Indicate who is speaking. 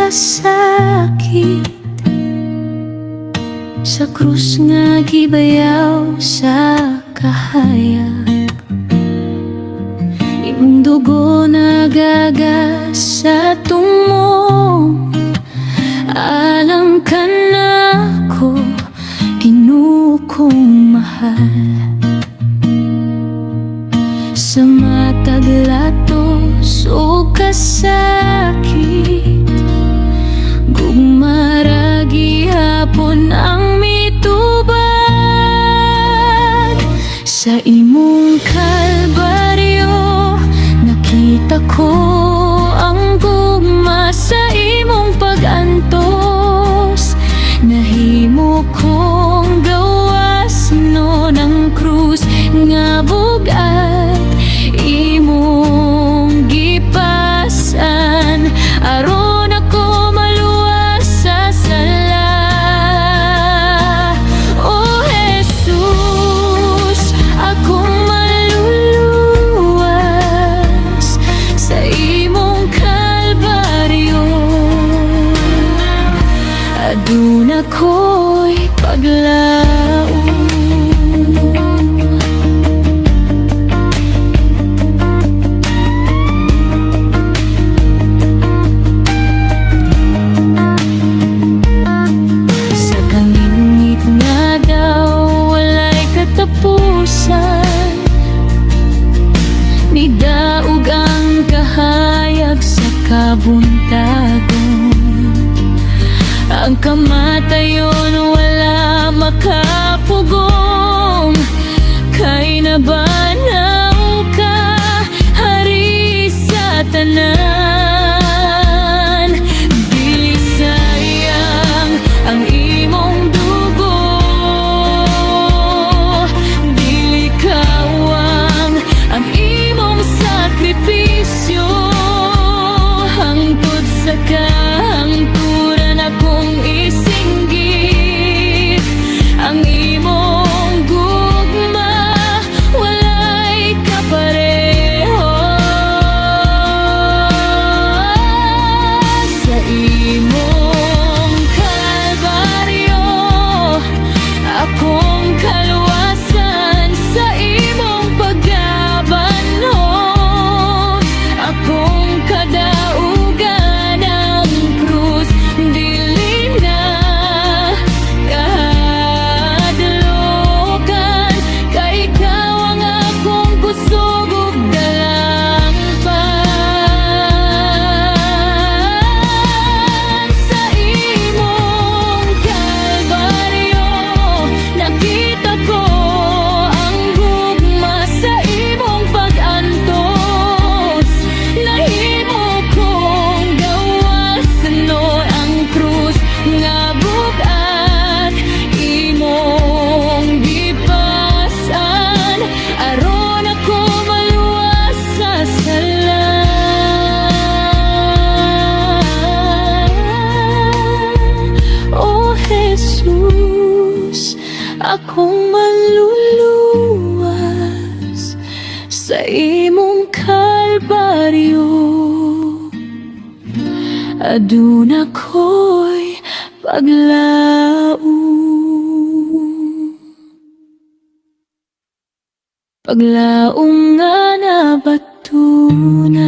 Speaker 1: kasakit, sa krus nga gibayaw sa kahayag. Imong dugo nagagas sa tumo, alam ka na ko, Ginoo kong mahal. Sa matag latos o kasakit, gugmara gihapon ang mitubag. Sa imong kalbaryo nakita ko ang gugma, sa imong pag-antos nahimo kong gawas no ng krus nga bugat imong gipasan, aron ako maluwas sa sala. O Jesus, akong maluluwas sa imong kalbaryo. Aduna ko'y paglaom. Nidaog ang kahayag sa kabuntagon, ang kamatayon wala makapugong. Kay nabanaw ka, hari sa tanan. Dili sayang ang imong dugo, dili kawang ang imong sakripisyo. Hangtod sa kahangturan akong isinggit, ang imong gugma walay kapareho. Sa imong kalbaryo akong kaluwasan, sa imong pagkabanhon akong kadaugan. Ang krus dili na kahadlokan, kay ikaw ang akong kusog ug dalangpan. Sa imong kalbaryo nakita ko ang gugma, sa imong pag-antos nahimo kong gawas no ang krus nga bugat imong gipasan, aron ako maluwas sa sala. O Jesus, akong maluluwas sa imong kalbaryo. Aduna ko'y paglaom, paglaom nga nabatunan.